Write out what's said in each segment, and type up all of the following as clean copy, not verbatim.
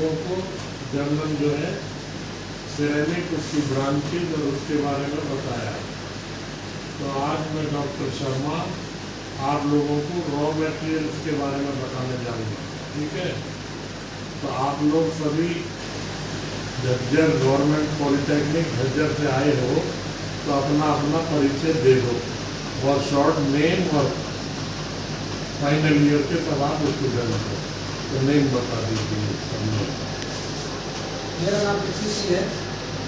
लोगों को जनरल जो है सिरेमिक, उसकी ब्रांचेज और उसके बारे में बताया। तो आज मैं डॉक्टर शर्मा आप लोगों को रॉ मटेरियल्स के बारे में बताने जाऊंगा, ठीक है। तो आप लोग सभी झज्जर गवर्नमेंट पॉलिटेक्निक झज्जर से आए हो तो अपना अपना परिचय दे दो, बहुत शॉर्ट नेम और फाइनल ईयर के सब आप स्टूडेंट हो तो नेम बता दीजिए सब लोग। मेरा नाम पृथ्वी सिंह है,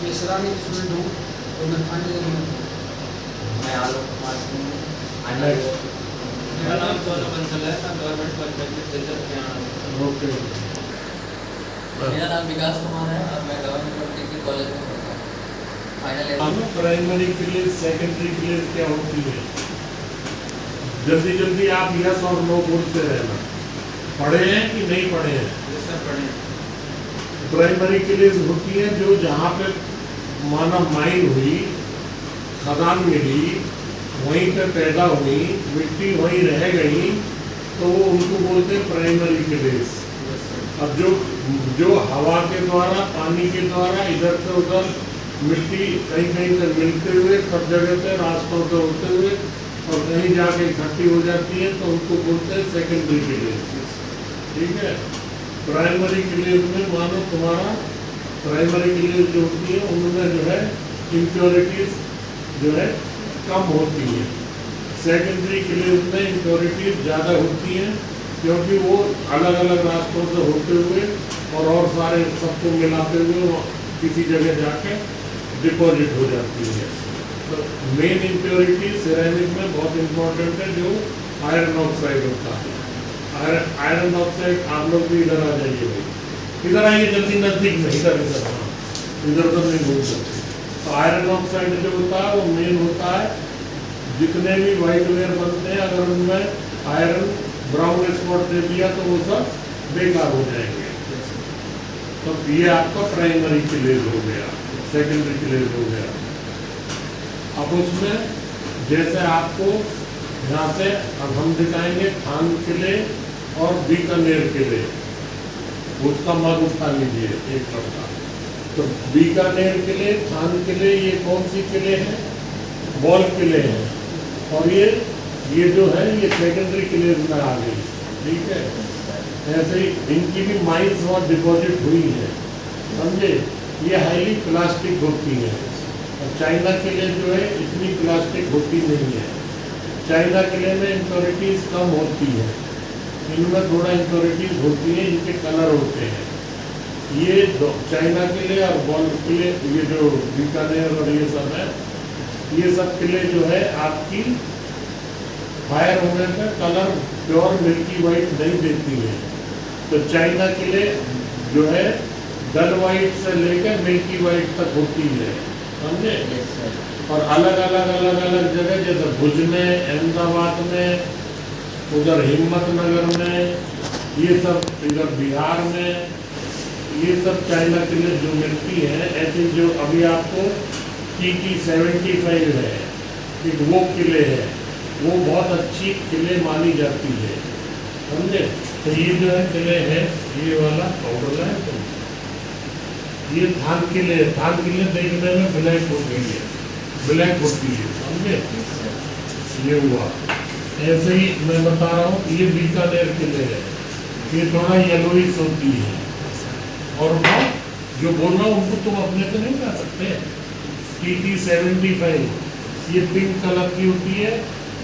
मैं सरानी स्टूडेंट हूँ और मैं फाइनल ईयर में हूँ। मैं आलोक कुमार सिंह हूँ। मेरा नाम सोनू बंसल है, मैं government polytechnic Jhajjar Haryana. Okay. मेरा नाम विकास कुमार है और मैं गवर्नमेंट पॉलिटेक्निक कॉलेज में पढ़ता हूँ। Final year. प्राइमरी क्लेज, सेकेंडरी क्लेज क्या होती है? जल्दी जल्दी आप यस और नो बोलते रहना। पढ़े हैं कि नहीं पढ़े हैं? सर पढ़े। प्राइमरी क्लेज होती है जो जहाँ पे मानव माइन हुई, खदान मिली, वहीं पे पैदा हुई, मिट्टी वहीं रह गई, तो वो उनको बोलते हैं प्राइमरी क्लेज। अब जो हवा के द्वारा, पानी के द्वारा इधर से उधर मिट्टी कहीं कहीं से मिलते हुए सब जगह से रास्तों से होते हुए और कहीं जाके इकट्ठी हो जाती है तो उनको बोलते हैं सेकेंडरी क्लेज, ठीक है। प्राइमरी क्लेज में मानो तुम्हारा प्राइमरी क्लेज जो होती है उनमें जो है इम्प्योरिटीज जो है कम होती है। सेकेंडरी क्लेज में इम्प्योरिटीज ज़्यादा होती हैं क्योंकि वो अलग अलग रास्तों से होते हुए और सारे सबको मिलाते हुए किसी जगह जाके डिपॉजिट हो जाती है। तो मेन इम्प्योरिटी सिरेमिक में बहुत इम्पोर्टेंट है जो आयरन ऑक्साइड होता है। आयरन ऑक्साइड आप लोग भी इधर आ जाइए भाई, इधर आइए जल्दी, नजदीक में, इधर इधर, हाँ इधर तो नहीं घूम सकते। तो आयरन ऑक्साइड जो होता है वो मेन होता है। जितने भी वाइट वेयर बनते हैं अगर उनमें आयरन ब्राउन स्पॉट दे दिया तो वो सब बेकार हो जाएंगे। तो ये आपका प्राइमरी क्लेज हो गया, सेकेंडरी क्लेज हो गया। अब उसमें जैसे आपको यहाँ से अब हम दिखाएंगे थान किले और बीकानेर किले, उसका मग उठा लीजिए एक टपका। तो बीकानेर किले, थान किले, ये कौन सी किले हैं? बॉल किले हैं। और ये जो है ये सेकेंडरी क्लेज में आ गई, ठीक है। ऐसे ही इनकी भी माइंस और डिपॉजिट हुई है, समझे। ये हाईली प्लास्टिक होती है और चाइना किले जो है इतनी प्लास्टिक होती नहीं है। चाइना किले में इम्प्योरिटीज कम होती है, इनमें थोड़ा इम्प्योरिटीज होती है, इनके कलर होते हैं। ये चाइना किले और बॉल किले, ये जो बीकानेर और ये सब है, ये सब किले जो है आपकी फायर होने पर कलर प्योर मिल्की वाइट नहीं देती है। तो चाइना किले जो है डल वाइट से लेकर मिल्की वाइट तक होती है, समझे। और अलग अलग जगह जैसे भुज में, अहमदाबाद में, उधर हिम्मतनगर में, ये सब इधर बिहार में, ये सब चाइना किले जो मिलती है। ऐसे जो अभी आपको TT-75 है, एक वो किले है, वो बहुत अच्छी किले मानी जाती है, समझे। तो ये जो है किले है, ये वाला पाउडर है, तो ये थान किले, थान किले देखने में ब्लैक होती है, ब्लैक होती है, समझे। ये हुआ। ऐसे ही मैं बता रहा हूँ ये बीकानेर किले है, ये थोड़ा येलोइश होती है। और वो जो बोल रहा हूँ उनको तुम अपने से नहीं कर सकते। TT-75 ये पिंक कलर की होती है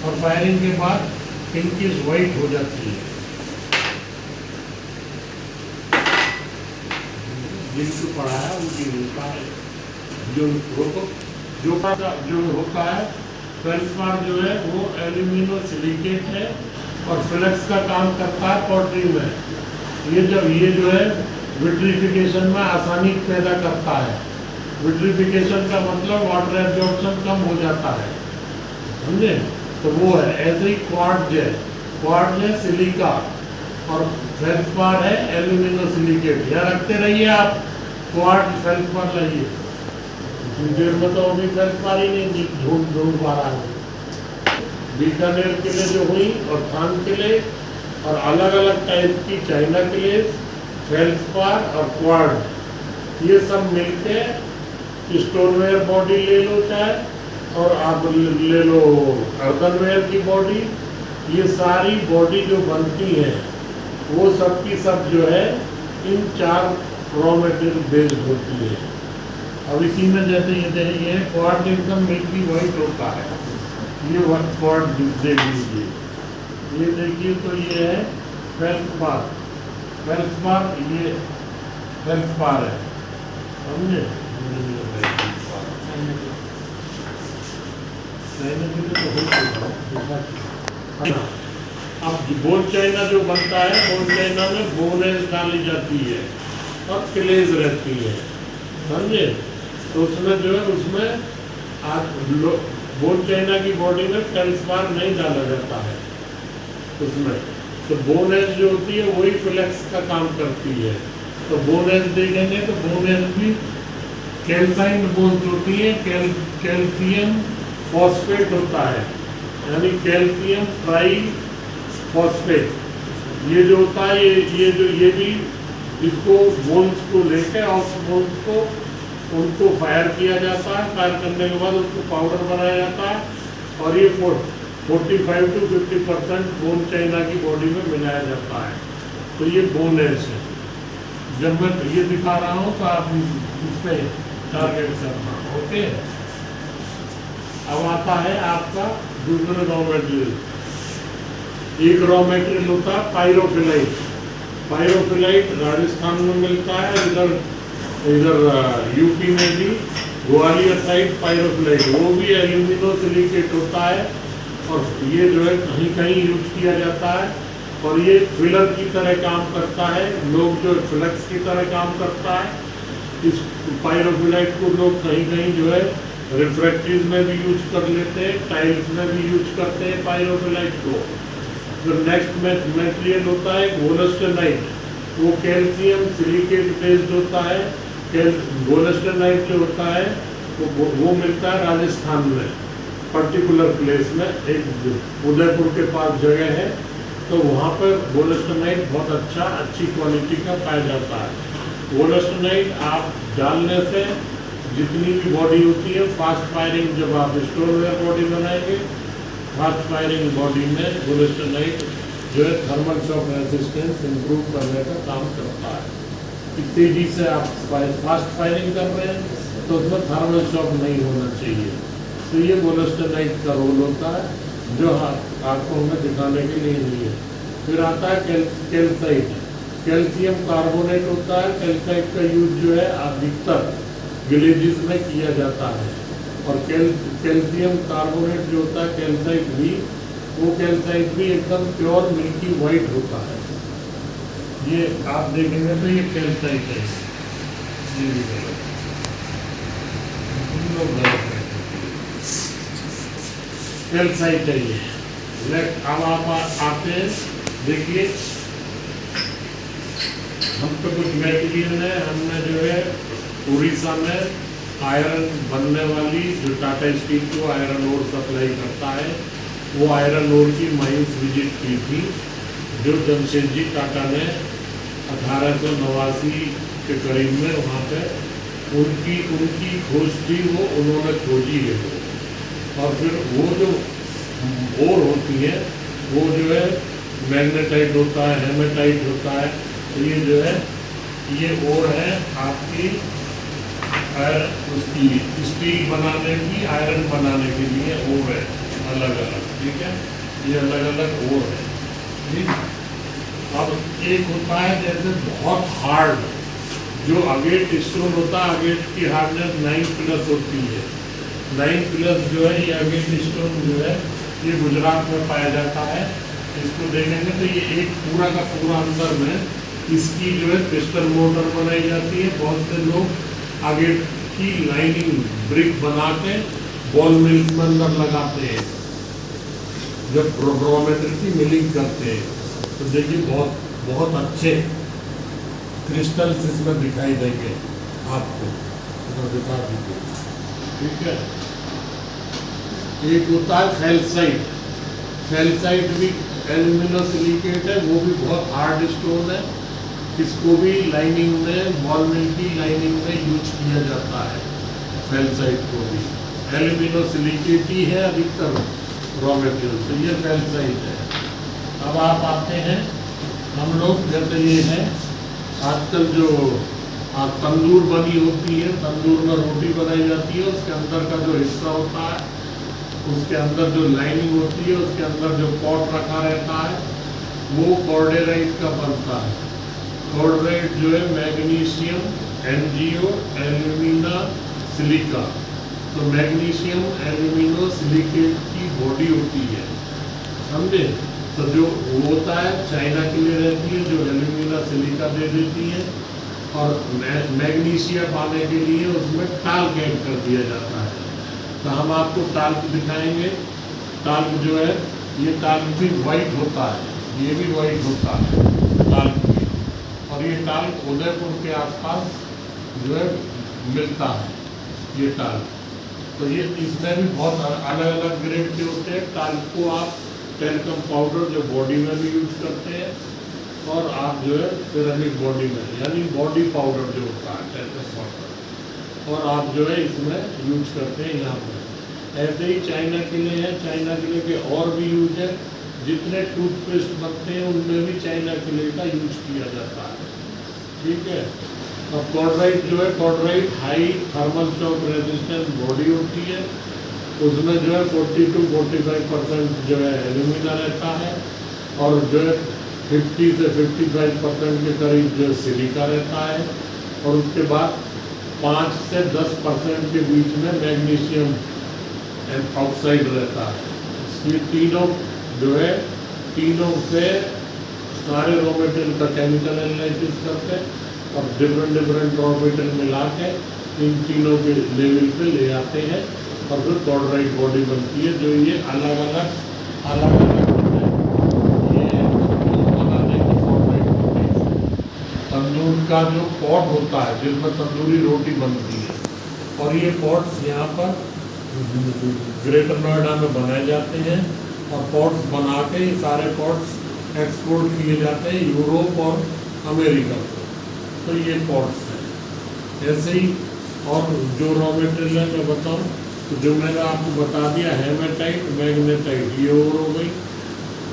और फायरिंग के बाद पिंकिश वाइट हो जाती है। जिनको पढ़ाया उनकी होता है जो होता है फेल्सपार जो है वो एल्यूमिनो सिलिकेट है और फ्लेक्स का काम करता है पॉटरी में। ये जो है विट्रिफिकेशन में आसानी पैदा करता है। विट्रिफिकेशन का मतलब वाटर एब्जॉर्प्शन कम हो जाता है, समझे। तो वो है। ऐसे ही क्वार्ट्ज है सिलिका और फेल्सपार है एल्यूमिनो सिलिकेट। यह रखते रहिए आप, क्वार्ट्ज फेल्सपार लाइए। देर में तो अभी फेल्सपार ही नहीं ढूंढ पा रहा है। बीकानेर किले जो हुई और थान किले और अलग अलग टाइप की चाइना किले फेल्सपार और क्वार्ट्ज, ये सब मिलके स्टोनवेयर बॉडी ले लो चाहे, और आप ले लो अर्दनवेयर की बॉडी, ये सारी बॉडी जो बनती है वो सब की सब जो है इन 4 रॉ मटेरियल बेस्ड होती है। अब इसी में जैसे ये देखिए क्वार्ट्ज एकदम मिल्की वाइट होता है, ये क्वार्ट्ज देख लीजिए, ये देखिए तो ये है फेल्सपार, फेल्सपार ये फेल्सपार है, समझे? अब बोन चाइना जो बनता है, बोन चाइना में बोनेस डाली जाती है और क्लेज रहती है, समझे? तो उसमें जो है उसमें बोन चाइना की बॉडी में फेल्सपार नहीं डाला जाता है उसमें, तो बोनेस जो होती है वही फ्लेक्स का काम करती है। तो बोनेस देखेंगे तो बोनेस भी कैल्साइन बोन्स होती है, कैल्शियम फॉस्फेट होता है, यानी कैल्शियम ट्राई फॉस्फेट, ये जो होता है ये भी इसको बोन्स को लेकर और बोन्स को उनको फायर किया जाता है, फायर करने के बाद उसको पाउडर बनाया जाता है, और ये 45 to 50% बोन चाइना की बॉडी में मिलाया जाता है। तो ये बोनेस है। जब मैं ये दिखा रहा हूँ तो आप इस पे टारगेट करना, ओके? अब आता है आपका दूसरा रॉ मटेरियल। एक रॉ मटेरियल होता है पायरोफिलाइट। पायरोफिलाइट राजस्थान में मिलता है, इधर यूपी में भी ग्वालियर साइड पायरोफिलाइट, वो भी एल्यूमिनो सिलिकेट होता है, और ये जो है कहीं कहीं यूज किया जाता है, और ये फिलर की तरह काम करता है। लोग जो फ्लेक्स की तरह काम करता है, इस पायरोफिलाइट को लोग कहीं कहीं जो है रिफ्रैक्टरीज में भी यूज कर लेते हैं, टाइल्स में भी यूज करते हैं पायरोफिलाइट को। जो नेक्स्ट मटेरियल होता है वोलस्टनाइट, वो कैल्शियम सिलिकेट बेस्ड होता है। वोलस्टनाइट जो होता है वो मिलता है राजस्थान में, पर्टिकुलर प्लेस में, एक उदयपुर के पास जगह है, तो वहाँ पर वोलस्टनाइट बहुत अच्छी क्वालिटी का पाया जाता है। वोलस्टनाइट आप डालने से जितनी भी बॉडी होती है फास्ट फायरिंग, जब आप स्टोनवेयर बॉडी बनाएंगे, फास्ट फायरिंग बॉडी में वोलस्टनाइट जो है थर्मल शॉक रेजिस्टेंस इंप्रूव करने का काम करता है। कि तेजी से आप फास्ट फायरिंग कर रहे हैं तो उसमें थर्मल शॉक नहीं होना चाहिए, तो ये वोलस्टनाइट का रोल होता है, जो आपको हमें दिखाने के लिए नहीं है। फिर आता है कैल्साइट, कैल्शियम कार्बोनेट होता है। कैल्साइट का यूज जो है अधिकतर विलेजेस में किया जाता है, और कैल्शियम कार्बोनेट जो होता है कैल्साइट भी, वो कैल्साइट भी एकदम प्योर मिल्की वाइट होता है। ये आप देखेंगे तो ये कैल्साइट है, ये भी गलत है, कैल्साइट है ये। अब आप आते हैं, देखिए हम तो कुछ मटेरियल है, हमने जो है उड़ीसा में आयरन बनने वाली, जो टाटा स्टील को आयरन ओर सप्लाई करता है, वो आयरन ओर की माइंस विजिट की थी, जो जमशेदजी टाटा ने 1889 के करीब में वहाँ पे उनकी खोज थी, वो उन्होंने खोजी है वो। और फिर वो जो ओर होती है वो जो है मैग्नेटाइट होता है, हेमेटाइट होता है। तो ये जो है ये ओर है आपकी उसकी स्टील बनाने की, आयरन बनाने के लिए ओर है अलग अलग, ठीक है? ये अलग अलग ओर है, ठीक। अब एक होता है जैसे बहुत हार्ड, जो अगेट स्टोन होता है, अगेट की हार्डनेस 9+ होती है। 9+ जो है ये अगेट स्टोन जो है ये गुजरात में पाया जाता है। इसको देखेंगे तो ये एक पूरा का पूरा अंदर में इसकी जो है पिस्टन मोटर बनाई जाती है। बहुत से लोग अगेट की लाइनिंग ब्रिक बना के बॉल मिल में अंदर लगाते हैं, जब रॉ मटेरियल की मिलिंग करते हैं। तो देखिए बहुत अच्छे क्रिस्टल्स इसमें दिखाई देंगे आपको, तो दिखा दीजिए, ठीक है? एक होता है कैल्साइट, कैल्साइट भी एल्यूमिनो सिलिकेट है, वो भी बहुत हार्ड स्टोन है, इसको भी लाइनिंग में, बॉल मिल की लाइनिंग में यूज किया जाता है। फैल्साइट को भी एल्यूमिनो सिलिकेट ही है अधिकतर रॉ मटेरियल, तो ये फैल्साइट है। अब आप आते हैं, हम लोग जैसे ये है आजकल जो तंदूर बनी होती है, तंदूर में रोटी बनाई जाती है, उसके अंदर का जो हिस्सा होता है, उसके अंदर जो लाइनिंग होती है, उसके अंदर जो पॉट रखा रहता है, वो कॉर्डेराइट का बनता है। कॉर्डेराइट जो है मैग्नीशियम, एनजीओ, एल्यूमिना, सिलिका। तो मैग्नीशियम एल्यूमिनो सिलिकेट की बॉडी होती है, समझे। तो जो वो होता है चाइना के लिए रहती है, जो एल्यूमिना सिलिका दे देती है, और मैग्नीशियम पाने के लिए उसमें टाल्क ऐड कर दिया जाता है। तो हम आपको टाल्क दिखाएंगे। टाल्क जो है, ये टाल्क भी वाइट होता है, ये भी वाइट होता है टाल्क भी, और ये टाल्क उदयपुर के आसपास जो है मिलता है ये टाल्क। तो ये इसमें भी बहुत अलग अलग ग्रेड के होते हैं। टाल्क को आप टेल्कम पाउडर जो बॉडी में भी यूज करते हैं, और आप जो है सिरेमिक बॉडी में, यानी बॉडी पाउडर जो होता है टेल्कम पाउडर, और आप जो है इसमें यूज करते हैं यहाँ पर। ऐसे ही चाइना के लिए है, चाइना के लिए के और भी यूज है। जितने टूथपेस्ट बनते हैं उनमें भी चाइना के लिए का यूज किया जाता है, ठीक है। अब कॉर्डेराइट जो है, cordierite high thermal shock resistance body होती है, उसमें जो है 40 to 45% जो है एल्यूमिना रहता है, और जो है 50 से 55% के करीब जो सिलिका रहता है, और उसके बाद 5 से 10% के बीच में मैग्नीशियम ऑक्साइड रहता है। ये तीनों जो है, तीनों से सारे रॉ मटेरियल का केमिकल एनालिसिस करते हैं, और डिफरेंट रॉ मटेरियल मिला के इन तीनों के लेवल पे ले आते हैं, और फिर कॉर्डेराइट बॉडी बनती है, जो ये अलग अलग तंदूर का जो पॉट होता है जिसमें तंदूरी रोटी बनती है, और ये पॉट्स यहाँ पर ग्रेटर नोएडा में बनाए जाते हैं, और पॉट्स बना के ये सारे पॉट्स एक्सपोर्ट किए जाते हैं यूरोप और अमेरिका को। तो ये पॉट्स हैं। ऐसे ही और जो रॉ मटेरियल है मैं बताऊँ, तो जो मैंने आपको बता दिया हेमेटाइट, मैग्नेटाइट, ये और हो गई।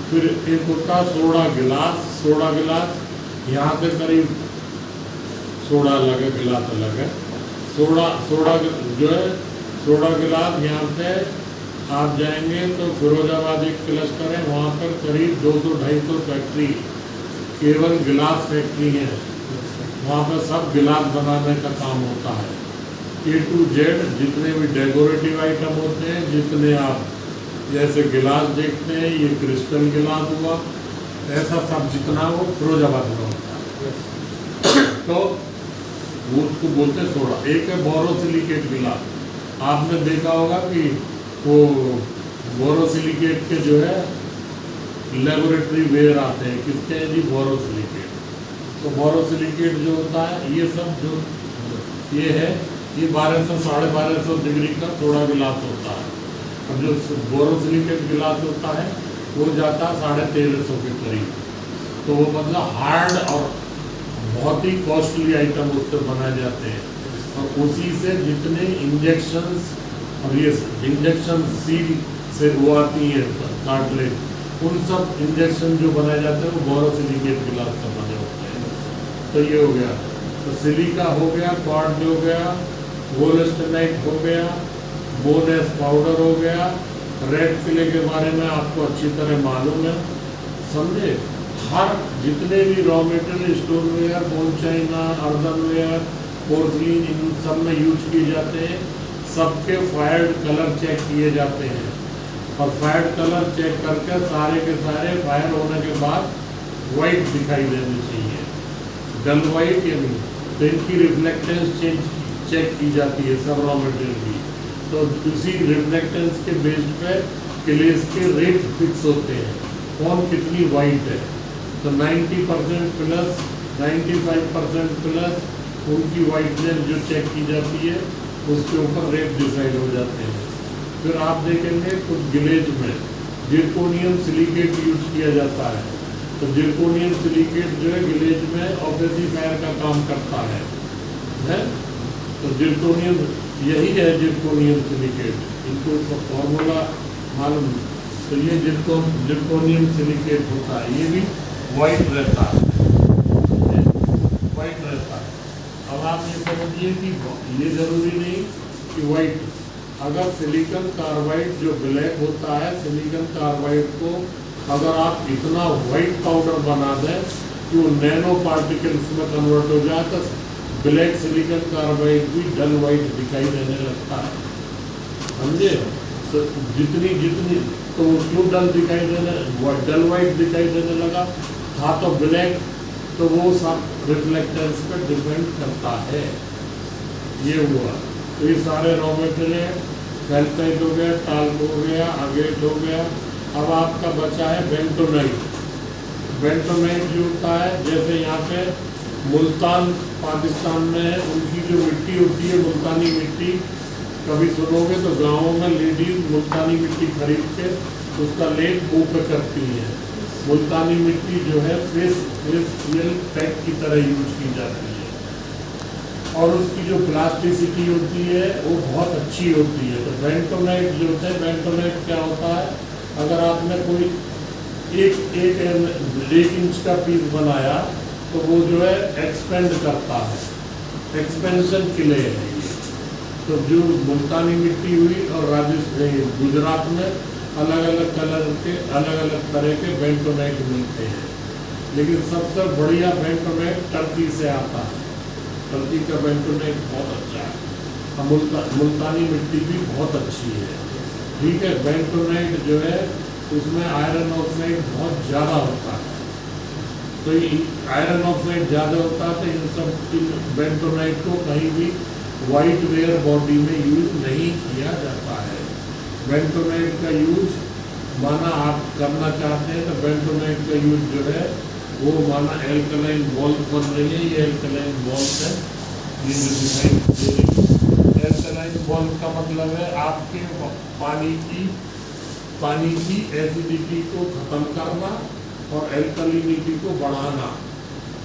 फिर एक होता है सोडा गिलास। सोडा गिलास यहाँ से करीब, सोडा अलग है, गिलास अलग है। सोडा जो है, सोडा गिलास यहाँ से आप जाएंगे तो फिरोजाबाद एक क्लस्टर है, वहाँ पर करीब 200-250 फैक्ट्री, केवल गिलास फैक्ट्री है। वहाँ पर सब गिलास बनाने का काम होता है। A to Z जितने भी डेकोरेटिव आइटम होते हैं, जितने आप जैसे गिलास देखते हैं, ये क्रिस्टल गिलास हुआ, ऐसा सब जितना वो फिरोजाबाद में होता है। तो वो उसको बोलते हैं सोडा। एक है बोरोसिलिकेट गिलास। आपने देखा होगा कि वो बोरोसिलिकेट के जो है लेबोरेटरी वेयर आते हैं, किसके हैं जी? बोरोसिलिकेट। तो बोरोसिलिकेट जो होता है, ये सब जो ये है, ये 1200-1250 डिग्री का सोडा गिलास होता है। अब जो बोरोसिलिकेट गिलास होता है वो जाता है 1350 के करीब। तो वो मतलब हार्ड और बहुत ही कॉस्टली आइटम उससे बनाए जाते हैं, और उसी से जितने इंजेक्शंस, और ये इंजेक्शन सील से वो आती है कार्टलेज, उन सब इंजेक्शन जो बनाए जाते हैं वो बोरोसिलिकेट गिलास का बने होते हैं। तो ये हो गया, तो सिलिका हो गया, क्वार्ट्ज हो गया, वोल्स्टेनाइट हो गया, बोनेस पाउडर हो गया। रेड क्ले के बारे में आपको अच्छी तरह मालूम है, समझे। हर जितने भी raw material, stoneware, bone china, earthenware, porcelain, इन सब में यूज किए जाते हैं। सबके फायर्ड कलर चेक किए जाते हैं, और फायर्ड कलर चेक करके सारे के सारे फायर होने के बाद वाइट दिखाई देनी चाहिए, डल वाइट या नहीं। तो इनकी रिफ्लेक्टेंस चेक की जाती है सब रॉ मटेरियल की। तो उसी रिफ्लेक्टेंस के बेस पे क्लेस के रेट फिक्स होते हैं, कौन कितनी वाइट है। तो 90% प्लस, 95% प्लस उनकी वाइटनेस जो चेक की जाती है, उसके ऊपर रेट डिसाइड हो जाते हैं। फिर आप देखेंगे कुछ ग्लेज में जिरकोनियम सिलिकेट यूज किया जाता है, तो जिरकोनियम सिलिकेट जो है ग्लेज में ऑब्जेक्टिफायर का काम करता है? तो जिरकोनियम यही है, जिरकोनियम सिलिकेट, इनको इसका फॉर्मूला मालूम। तो ये जिरकोनियम सिलिकेट होता है, ये भी वाइट रहता है, वाइट रहता है। अब आप ये समझिए कि ये जरूरी नहीं कि वाइट, अगर सिलिकॉन कार्बाइड जो ब्लैक होता है, सिलिकॉन कार्बाइड को अगर आप इतना वाइट पाउडर बना दें कि वो नैनो पार्टिकल्स में कन्वर्ट हो जाए तो ब्लैक सिलिकॉन कार्बाइड भी डल वाइट दिखाई देने लगता है, समझे? तो जितनी तो क्यों डल दिखाई देने, डल वाइट दिखाई देने लगा था? तो ब्लैक, तो वो सब रिफ्लेक्टेंस पर डिपेंड करता है। ये हुआ। तो ये सारे रॉ मटेरियल, कैल्साइट हो गया, टाल्क हो गया, अगेट हो गया। अब आपका बचा है बेंटोनाइट। बेंटोनाइट जो होता है, जैसे यहाँ पे मुल्तान पाकिस्तान में है, उनकी जो मिट्टी होती है मुल्तानी मिट्टी, कभी सुनोगे तो गाँवों में लेडीज मुल्तानी मिट्टी खरीद के उसका लेप मुँह पे करती हैं। मुल्तानी मिट्टी जो है फेशियल पैक की तरह यूज की जाती है और उसकी जो प्लास्टिसिटी होती है वो बहुत अच्छी होती है। तो बेंटोनाइट जो होता है, बेंटोनाइट क्या होता है, अगर आपने कोई एक इंच का पीस बनाया तो वो जो है एक्सपेंड करता है, एक्सपेंशन के लिए है ये। तो जो मुल्तानी मिट्टी हुई और राजस्थान गुजरात में अलग अलग कलर के अलग अलग तरह के बेंटोनाइट मिलते हैं, लेकिन सबसे बढ़िया बेंटोनाइट टर्की से आता है। टर्की का बेंटोनाइट बहुत अच्छा है। मुल्तानी मिट्टी भी बहुत अच्छी है, ठीक है। बेंटोनाइट जो है उसमें आयरन ऑक्साइड बहुत ज़्यादा होता है, तो आयरन ऑक्साइड ज़्यादा होता है तो इन सब बेंटोनाइट को कहीं भी वाइट वेयर बॉडी में यूज नहीं किया जाता है। बेंटोनाइट का यूज माना आप करना चाहते हैं तो बेंटोनाइट का यूज जो है वो माना एल्कलाइन बॉल बन रही है, ये एल्कलाइन बॉल है, ये जो दिखाई दे रही है एल्कलाइन बॉल का मतलब है आपके पानी की एसिडिटी को ख़त्म करना और एल्कलिनिटी को बढ़ाना।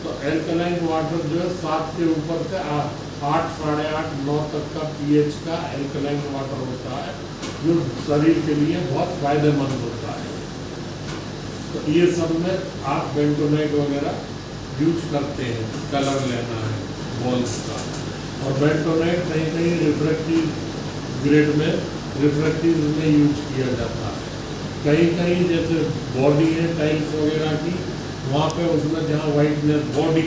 तो एल्कलाइन वाटर जो है 7 के ऊपर से 8, 8.5, 9 तक का pH का एल्कलाइन वाटर होता है जो शरीर के लिए बहुत फायदेमंद होता है। तो ये सब में आप बेंटोनाइट वगैरह यूज करते हैं, कलर लेना है बॉल्स का। और बेंटोनाइट कहीं कहीं रिफ्रैक्टिव ग्रेड में यूज किया जाता है। कहीं कहीं जैसे बॉडी है टाइल्स वगैरह की, वहाँ पे उसमें जहाँ वाइटनेस बॉडी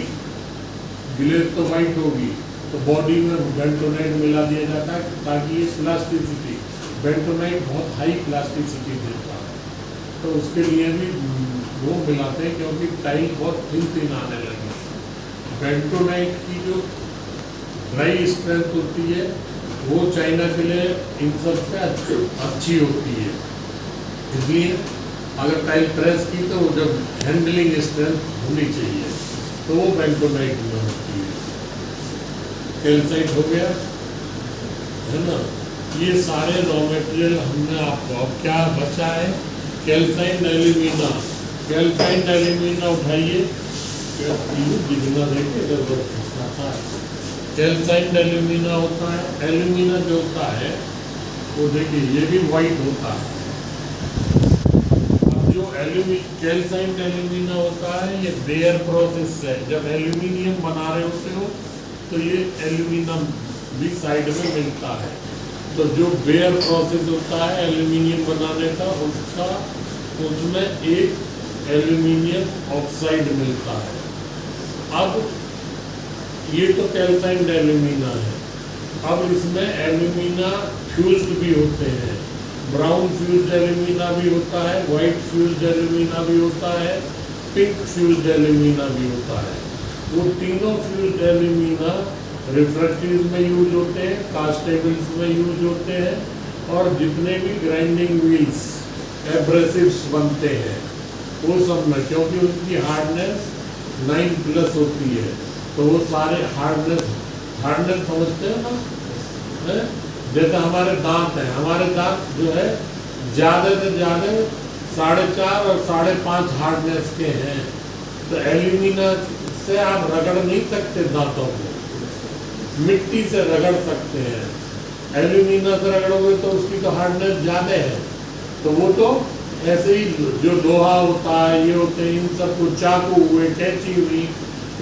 ग्लेज तो वाइट होगी तो बॉडी में बेंटोनाइट मिला दिया जाता है ताकि ये प्लास्टिसिटी, बेंटोनाइट बहुत हाई प्लास्टिसिटी देता है, तो उसके लिए भी वो मिलाते हैं क्योंकि टाइल बहुत थिन आने लगी। बेंटोनाइट की जो ड्राई स्ट्रेंथ होती है वो चाइना के लिए इन सबसे अच्छी होती है, इसलिए अगर टाइल प्रेस की तो जब हैंडलिंग स्ट्रेंथ होनी चाहिए तो वो बेंटोनाइट में होती है। कैल्साइट हो गया है ना। ये सारे रॉ मटेरियल हमने आपको, अब क्या बचा है, कैल्साइट एल्यूमिना। कैल्साइट एल्यूमिना उठाइए, दिखना देखिए इधर है। कैल्साइट एल्यूमिना होता है, एल्यूमिना जो होता है वो देखिए ये भी वाइट होता है। अब जो कैल्साइट एल्यूमिना होता है ये बेयर प्रोसेस है, जब एल्यूमिनियम बना रहे होते हो तो ये एल्यूमिनियम भी साइड में मिलता है। तो जो बेयर प्रोसेस होता है एल्यूमिनियम बनाने का, उसमें एक एल्यूमिनियम ऑक्साइड मिलता है। अब ये तो कैल्साइट एल्यूमिना है, अब इसमें एल्यूमिना फ्यूज्ड भी होते हैं, ब्राउन फ्यूज्ड एल्यूमिना भी होता है, वाइट फ्यूज्ड एल्यूमिना भी होता है, पिंक फ्यूज्ड एल्यूमिना भी होता है। वो तीनों फ्यूज्ड एल्यूमिना रिफ्रैक्टिव में यूज होते हैं, कास्टेबल्स में यूज होते हैं, और जितने भी ग्राइंडिंग व्हील्स एब्रेसिव्स बनते हैं वो सब में, क्योंकि उनकी हार्डनेस 9+ होती है तो वो सारे हार्डनेस समझते हैं ना। जैसे हमारे दांत हैं, हमारे दांत जो है ज़्यादा से ज़्यादा 4.5 और 5.5 हार्डनेस के हैं, तो एल्यूमिना से आप रगड़ नहीं सकते दांतों को, मिट्टी से रगड़ सकते हैं। एल्यूमिना से रगड़ोगे तो उसकी तो हार्डनेस ज़्यादा है, तो वो तो ऐसे ही जो लोहा होता है, ये होते हैं, इन सबको चाकू हुए, कैंची हुई,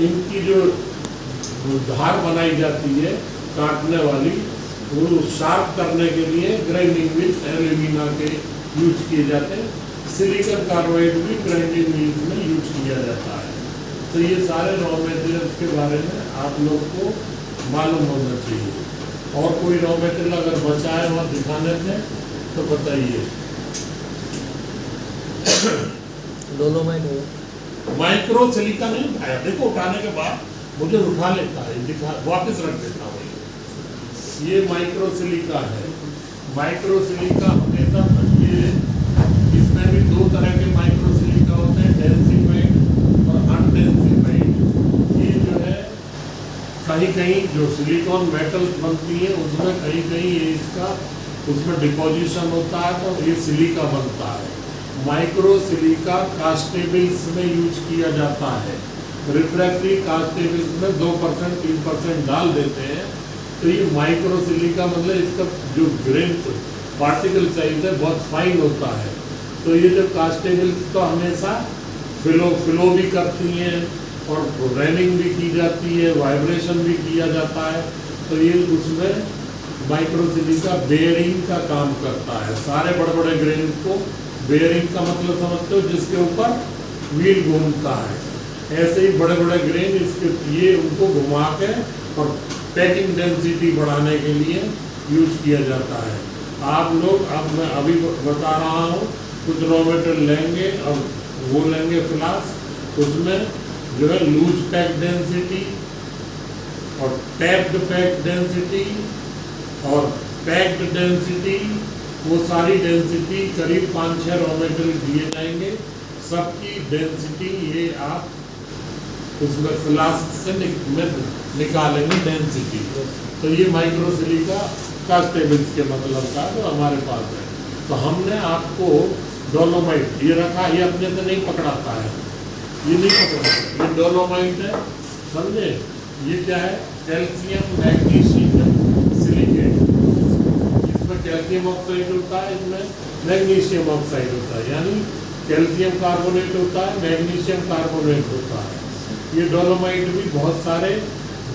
इनकी जो धार बनाई जाती है काटने वाली, वो शार्प करने के लिए ग्राइंडिंग व्हील्स एल्यूमिना के यूज किए जाते हैं। सिलिकॉन कार्बाइड भी ग्राइंडिंग व्हील्स में यूज किया जाता है। तो ये सारे रॉ मटेरियल्स के बारे में आप लोग को मालूम होना चाहिए। और कोई रॉ मटेरियल अगर बचा है वहाँ दिखाने से तो बताइए। डोलोमाइट हो, माइक्रो सिलिका नहीं उठाया, देखो उठाने के बाद मुझे उठा लेता है, दिखा वापस रख देता हूँ। ये माइक्रो सिलिका है। माइक्रो सिलिका हमेशा ये, इसमें भी दो तरह के माइक्रो सिलिका होते हैं, डेंसिफाइड और अनडेंसिफाइड। ये जो है कहीं कहीं जो सिलिकॉन मेटल बनती है उसमें कहीं कहीं ये इसका उसमें डिपोजिशन होता है तो ये सिलिका बनता है। माइक्रो सिलिका कास्टेबल्स में यूज किया जाता है। रिफ्रैक्टरी कास्टेबल्स में 2% 3% डाल देते हैं, तो ये माइक्रो सिलिका मतलब इसका जो ग्रेन पार्टिकल साइज है बहुत फाइन होता है। तो ये जो कास्टेबल्स तो हमेशा फ्लो भी करती हैं और रैनिंग भी की जाती है, वाइब्रेशन भी किया जाता है, तो ये उसमें माइक्रो सिलिका बेयरिंग का काम करता है। सारे बड़े बड़े ग्रेन को बेयरिंग का मतलब समझते हो, जिसके ऊपर व्हील घूमता है, ऐसे ही बड़े बड़े ग्रेन इसके ये उनको घुमा के और पैकिंग डेंसिटी बढ़ाने के लिए यूज किया जाता है। आप लोग अब मैं अभी बता रहा हूँ, कुछ रॉ मटेरियल लेंगे और वो लेंगे फ्लास्क, उसमें जो है लूज पैक डेंसिटी और टैप्ड पैक डेंसिटी और पैक्ड डेंसिटी, वो सारी डेंसिटी करीब 5-6 रॉ मटेरियल दिए जाएंगे। सबकी डेंसिटी ये आप उसमें फ्लास्क से निकालेंगे डेंसिटी। तो ये माइक्रो सिलिका कास्टेबल्स के मतलब का जो हमारे पास है। तो हमने आपको डोलोमाइट ये रखा, ये अपने से नहीं पकड़ाता है, ये नहीं पकड़ाता, ये डोलोमाइट है, समझे। ये क्या है? Calcium magnesium silicate. इसमें कैल्शियम ऑक्साइड होता है, इसमें मैग्नीशियम ऑक्साइड होता है, यानी कैल्शियम कार्बोनेट होता है, मैग्नीशियम कार्बोनेट होता है। ये डोलोमाइट भी बहुत सारे,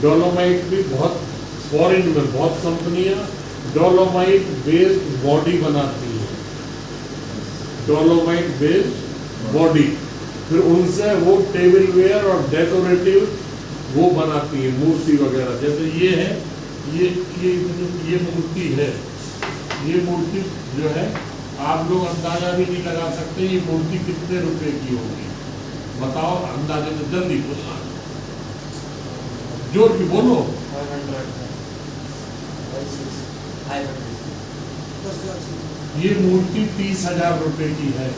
डोलोमाइट भी बहुत फॉरेन में बहुत कंपनियां डोलोमाइट बेस्ड बॉडी बनाती हैं, डोलोमाइट बेस्ड बॉडी। फिर उनसे वो टेबल वेयर और डेकोरेटिव वो बनाती है, मूर्ति वगैरह। जैसे ये है, ये मूर्ति है, ये मूर्ति जो है आप लोग अंदाजा भी नहीं लगा सकते ये मूर्ति कितने रुपए की होगी। बताओ अंदाजे से, जल्दी बोलना, जोर की बोलो। 500 ये मूर्ति 30,000 रुपए की है,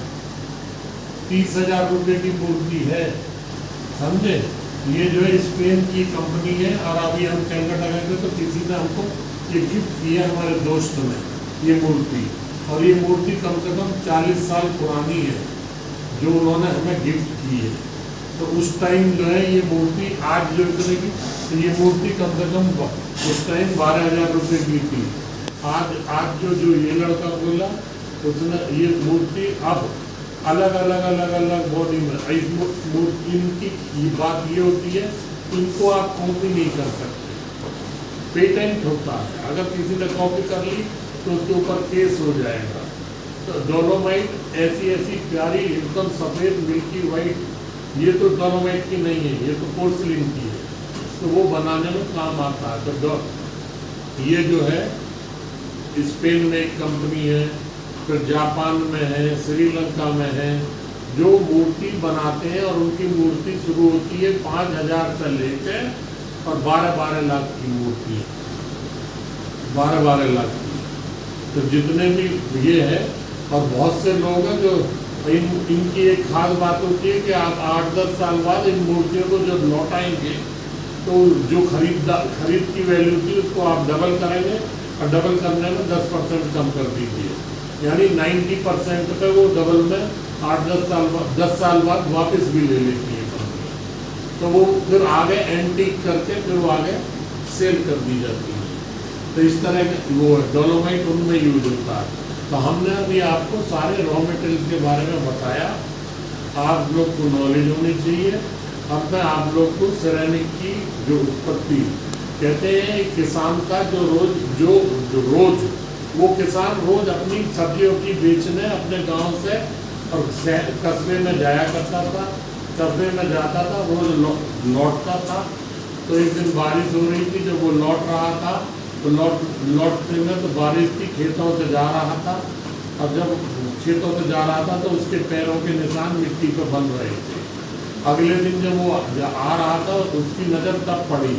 30,000 रुपए की मूर्ति है, समझे। ये जो है स्पेन की कंपनी है और अभी हम कैलकाटा गए थे तो किसी ने हमको ये गिफ्ट किया, हमारे दोस्त ने, ये मूर्ति। और ये मूर्ति कम से कम 40 साल पुरानी है जो उन्होंने हमें गिफ्ट की है। तो उस टाइम जो है ये मूर्ति आज जो इतने की, तो ये मूर्ति कम से कम उस टाइम 12,000 रुपये की थी। आज जो ये लड़का बोला उसने ये मूर्ति अब अलग अलग बॉडी में, इस मूर्ति इनकी ये बात ये होती है, इनको आप कॉपी नहीं कर सकते, पेटेंट होता है। अगर किसी ने कॉपी कर ली तो उसके ऊपर केस हो जाएगा। तो डोलोमाइट ऐसी प्यारी एकदम सफ़ेद मिल्की वाइट, ये तो डोलोमाइट की नहीं है, ये तो पोर्सिलिन की है, तो वो बनाने में काम आता है। तो ये जो है स्पेन में एक कंपनी है, फिर जापान में है, श्रीलंका में है, जो मूर्ति बनाते हैं और उनकी मूर्ति शुरू होती है 5,000 से लेकर और 12 लाख की मूर्ति है, 12 लाख की। तो जितने भी ये है, और बहुत से लोग हैं जो इनकी एक खास बात होती है कि आप 8-10 साल बाद इन मूर्तियों को जब लौटाएंगे तो जो खरीद की वैल्यू थी उसको आप डबल करेंगे और डबल करने में 10% कम कर दीजिए, यानी 90% पे वो डबल में 8-10 साल बाद 10 साल बाद वापस भी ले लेती है कंपनी। तो वो फिर आगे एंटीक करके फिर वो आगे सेल कर दी जाती है। तो इस तरह के वो डोलोमाइट उनमें यूज होता है। तो हमने अभी आपको सारे रॉ मटेरियल के बारे में बताया, आप लोग को नॉलेज होनी चाहिए। अब मैं आप लोग को सिरेमिक की जो उत्पत्ति कहते हैं, किसान का जो रोज वो किसान रोज अपनी सब्जियों की बेचने अपने गांव से और कस्बे में जाया करता था, कस्बे में जाता था, रोज लौटता था। तो एक दिन बारिश हो रही थी, जब वो लौट रहा था तो लौटते में तो बारिश थी, खेतों से जा रहा था। अब जब खेतों से जा रहा था तो उसके पैरों के निशान मिट्टी पर बन रहे थे। अगले दिन जब वो आ रहा था उसकी नज़र तब पड़ी,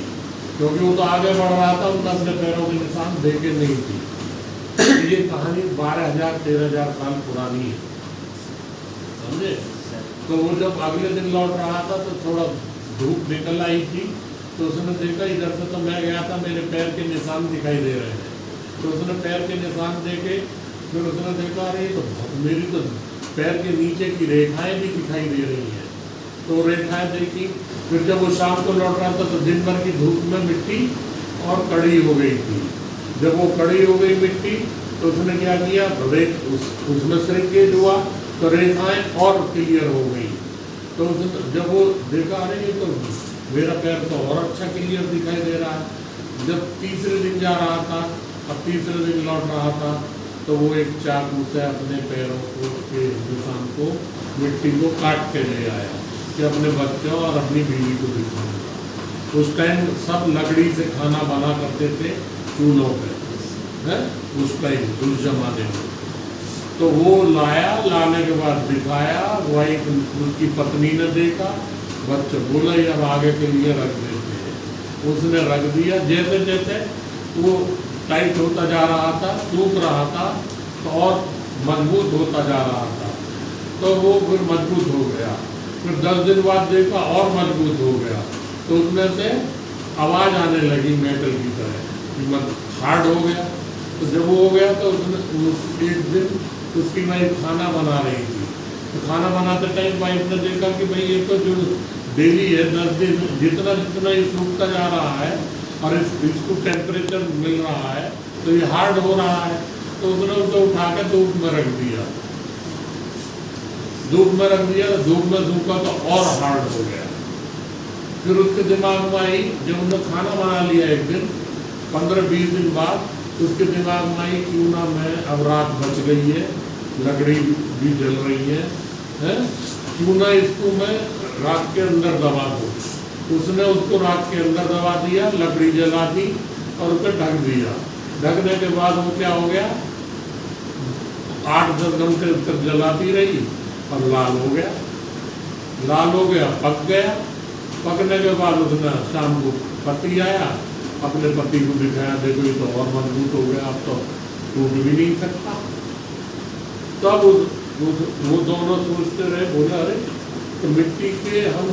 क्योंकि वो तो आगे बढ़ रहा था, उनका अपने पैरों के निशान देखे नहीं थी। ये कहानी 12,000-13,000 साल पुरानी है, समझे। तो वो जब अगले दिन लौट रहा था तो थोड़ा धूप निकल आई थी, तो उसने देखा इधर से तो मैं गया था, मेरे पैर के निशान दिखाई दे रहे हैं। तो उसने पैर के निशान देखे, फिर उसने देखा अरे तो मेरी तो पैर के नीचे की रेखाएं भी दिखाई दे रही हैं। तो रेखाएं देखी, फिर जब वो शाम को लौट रहा था तो दिन भर की धूप में मिट्टी और कड़ी हो गई थी। जब वो कड़ी हो गई मिट्टी तो उसने क्या किया, उसमें श्रिंकेज हुआ तो रेखाएं और क्लियर हो गई। तो उसने जब वो देखा अरे ये तो मेरा पैर तो और अच्छा क्लियर दिखाई दे रहा है। जब तीसरे दिन जा रहा था, अब तीसरे दिन लौट रहा था, तो वो एक चाकू से अपने पैरों के निशान को मिट्टी को काट के ले आया कि अपने बच्चों और अपनी बीवी को दिखाऊंगा। उस टाइम सब लकड़ी से खाना बना करते थे चूल्हों पे, है उस टाइम उस जमाने में। तो वो लाया, लाने के बाद दिखाया, वही उसकी पत्नी ने देखा, बच्चा बोला ये अब आगे के लिए रख देते हैं। उसने रख दिया, जैसे जैसे वो टाइट होता जा रहा था, सूख रहा था, तो और मजबूत होता जा रहा था। तो वो फिर मजबूत हो गया। फिर 10 दिन बाद देखा और मजबूत हो गया। तो उसमें से आवाज़ आने लगी मेटल की तरह, कि हार्ड हो गया। तो जब वो हो गया तो उसने एक दिन उसकी वाइफ खाना बना रही थी। तो खाना बनाते टाइम वाइफ ने देखा कि भाई ये तो जो डेली है 10 दिन जितना जितना ये सूखता जा रहा है और इसको टेम्परेचर मिल रहा है तो ये हार्ड हो रहा है। तो उसने उसे उठा के धूप में रख दिया। धूप में रख दिया तो धूप में सूखा तो और हार्ड हो गया। फिर उसके दिमाग में आई, जब उन्होंने खाना बना लिया एक दिन 15-20 दिन बाद, उसके दिमाग में आई क्यों ना मैं, अब रात बच गई है, लकड़ी भी जल रही है, क्यों ना इसको मैं रात के अंदर दबा दूँ। उसने उसको रात के अंदर दबा दिया, लकड़ी जला दी और उसे ढक दिया। ढकने के बाद वो क्या हो गया, 8-10 घंटे तक जलाती रही और लाल हो गया। लाल हो गया, पक गया। पकने के बाद उसने शाम को पति आया, अपने पति को दिखाया, देखो ये तो और मजबूत हो गया, अब तो टूट भी नहीं सकता। तब वो दोनों सोचते रहे, बोला अरे तो मिट्टी के हम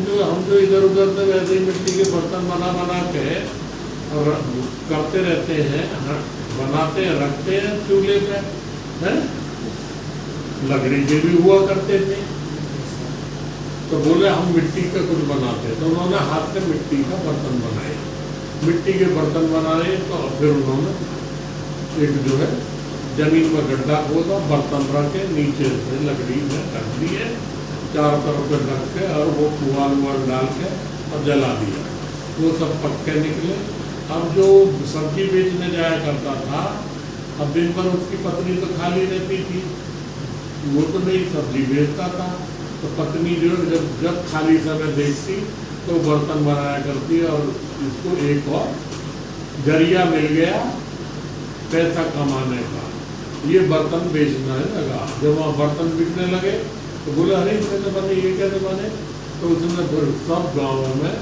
जो इधर उधर से वैसे ही मिट्टी के बर्तन बना के और करते रहते हैं, बनाते हैं, रखते हैं चूल्हे पे, हैं लकड़ी के भी हुआ करते थे। तो बोले हम मिट्टी का कुछ बनाते हैं। तो उन्होंने हाथ से मिट्टी का बर्तन बनाए। मिट्टी के बर्तन बनाए तो फिर उन्होंने एक जो है जमीन में गड्ढा खोदा, बर्तन रखे, नीचे से लकड़ी में ढक दिए, चारों तरफ से ढक के और वो पुआल डाल के और जला दिया। वो सब पक्के निकले। अब जो सब्जी बेचने जाया करता था, अब दिन भर उसकी पत्नी तो खाली रहती थी, वो तो नहीं सब्जी बेचता था। तो पत्नी जो जब खाली समय देखती तो बर्तन बनाया करती और इसको एक और जरिया मिल गया पैसा कमाने का, ये बर्तन बेचना है लगा। जब वहाँ बर्तन बिकने लगे तो बोले अरे कैसे बने, ये कैसे बने। तो उसने फिर सब गाँवों में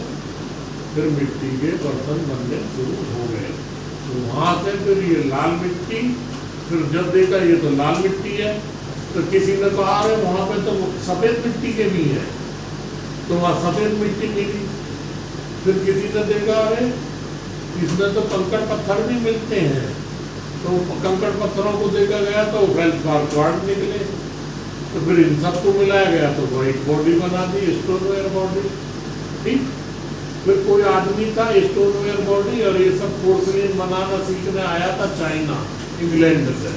फिर मिट्टी के बर्तन बनने शुरू हो गए। तो वहाँ से फिर ये लाल मिट्टी, फिर जब देखा ये तो लाल मिट्टी है, तो किसी ने कहा अरे वहाँ पे तो सफ़ेद मिट्टी के भी हैं, तो वहाँ सफ़ेद मिट्टी मिली। फिर किसी ने देखा अरे इसमें तो कंकड़ पत्थर भी मिलते हैं, तो कंकड़ पत्थरों को देखा गया तो फेल्डस्पार क्वार्ट्ज निकले। तो फिर इन सबको मिलाया गया तो व्हाइट बॉडी बना दी, स्टोनवेयर बॉडी। ठीक, फिर कोई आदमी था स्टोनवेयर बॉडी और ये सब पोर्सलिन बनाना सीखने आया था चाइना, इंग्लैंड से।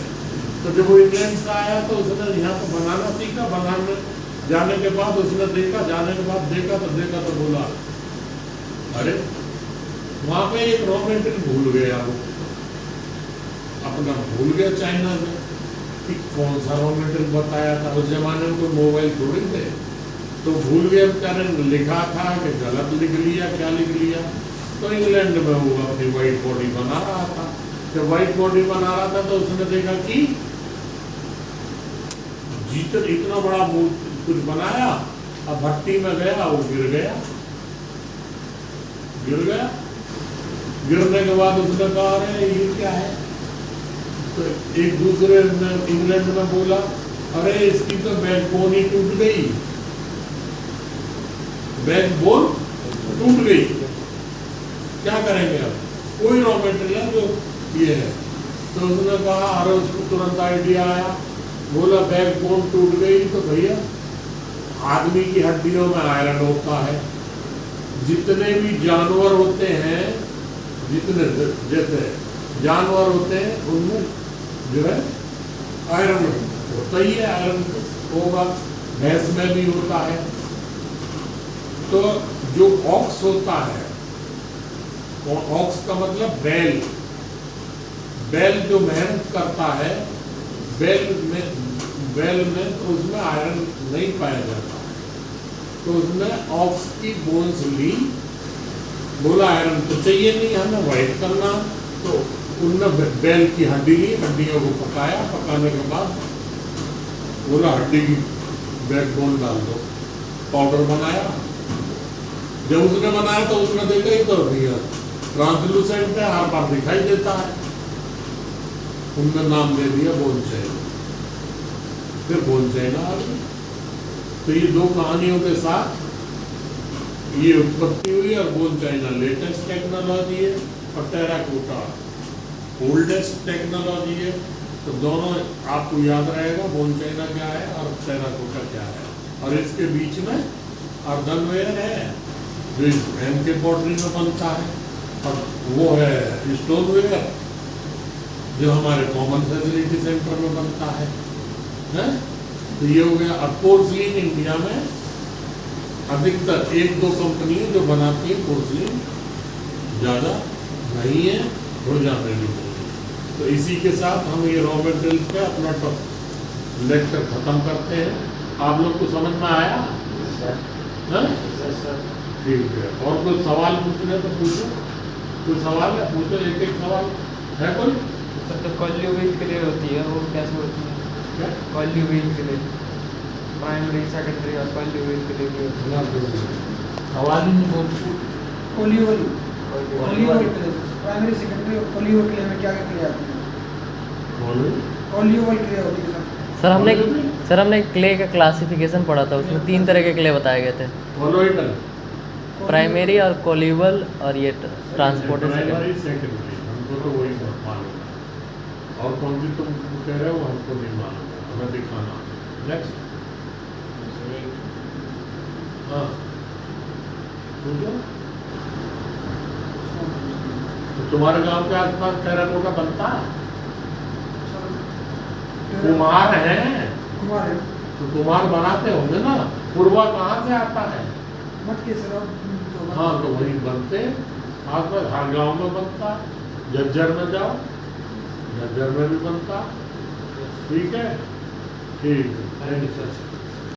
तो जब वो इंग्लैंड से आया तो उसने यहाँ पर बनाना सीखा। बनाने जाने के बाद उसने देखा, जाने के बाद देखा तो बोला अरे वहाँ पे एक रॉ मेटेरियल भूल गया, वो अपना भूल गया चाइना में कि कौन सा रॉ मेटेरियल बताया था। उस जमाने में कोई मोबाइल थोड़ी थे, तो भूल गया बेचारे, लिखा था कि गलत लिख लिया, क्या लिख लिया। तो इंग्लैंड में वो अपनी वाइट बॉडी बना रहा था। जब वाइट बॉडी बना रहा था तो उसने देखा कि जीतन इतना बड़ा कुछ बनाया, अब भट्टी में गया, वो गिर गया। गिरने के बाद उसने कहा अरे ये क्या है। तो एक दूसरे ने इंग्लैंड में बोला अरे इसकी तो बैकबोन ही टूट गई, बैकबोन टूट गई, क्या करेंगे अब, कोई रॉ मेटेरियल जो ये है। तो उसने कहा अरे उसको तुरंत आइडिया आया, बोला बैकबोन टूट गई तो भैया आदमी की हड्डियों में आयरन होता है। जितने भी जानवर होते हैं, जितने जैसे जानवर होते हैं उनमें जो है आयरन होता ही है, आयरन होगा, भैंस में भी होता है। तो जो ऑक्स होता है, ऑक्स का मतलब बैल, बैल जो मेहनत करता है, बैल में तो उसमें आयरन नहीं पाया जाता। तो उसने ऑक्स की बोन्स ली, बोला आयरन तो चाहिए नहीं हमें, वाइट करना। तो उनने बैल की हड्डी ली, हड्डियों को पकाया, पकाने के बाद बोला हड्डी की बैकबोन डाल दो, पाउडर बनाया। जब उसने बनाया तो उसने देखा ही तो भैया ट्रांसलूसेंट है, हर बार दिखाई देता है। उनने नाम दे दिया बोन चाइना। फिर बोन चाइना आ गई। तो ये दो कहानियों के साथ ये उत्पत्ति हुई और बोन चाइना लेटेस्ट टेक्नोलॉजी है और टेराकोटा ओल्डेस्ट टेक्नोलॉजी है। तो दोनों आपको याद रहेगा, बोन चाइना क्या है और टेराकोटा क्या है। और इसके बीच में अर्धनवेयर है जो इस एम के पॉटरी में बनता है, और वो है स्टोनवेयर जो हमारे कॉमन फैसिलिटी सेंटर में बनता है। तो ये हो गया। अब पोर्सलिन इंडिया में अधिकतर एक दो कंपनी है जो बनाती है पोर्सलिन, ज़्यादा नहीं है, हो जाने भी नहीं है। तो इसी के साथ हम ये रॉ मटेरियल पे अपना लेक्चर खत्म करते हैं। आप लोग को समझ में आया? ठीक है। और कोई सवाल पूछना तो पूछो, कोई सवाल है पूछो, एक एक सवाल है कोई? सर तो कॉली व्हील क्लियर होती है, वो कैसे होती है? क्या कॉली व्हील क्लियर, प्राइमरी सेकेंडरी और कॉली व्हील क्लियर भी होती है। सवाल ही नहीं बोलते। कोलियोल प्राइमरी सेकेंडरी और कोलियोल क्लियर में क्या क्या क्रिया होती है? कोलियोल क्रिया होती है सर हमने क्ले का क्लासिफिकेशन पढ़ा था, उसमें 3 तरह के क्ले बताए गए थे, कोलोइडल, प्राइमरी और कोल्यूबल और ये ट्रांसपोर्टेशन। प्राइमरी सेकेंडरी हमको तो वही मालूम है, और कौन सी तुम कह रहे हो हमको नहीं मालूम है, हमें दिखाना। नेक्स्ट। हाँ पूछो। तो तुम्हारे गांव के आसपास टेराकोटा बनता है? कुम्हार है, कुमार है, तो कुम्हार बनाते होंगे ना। पूर्वा कहाँ से आता है? मटके से हाँ तो वही बनते आसपास, हर गांव में बनता। झज्जर में जाओ, झज्जर में भी बनता। ठीक है, ठीक है, थैंक यू सर।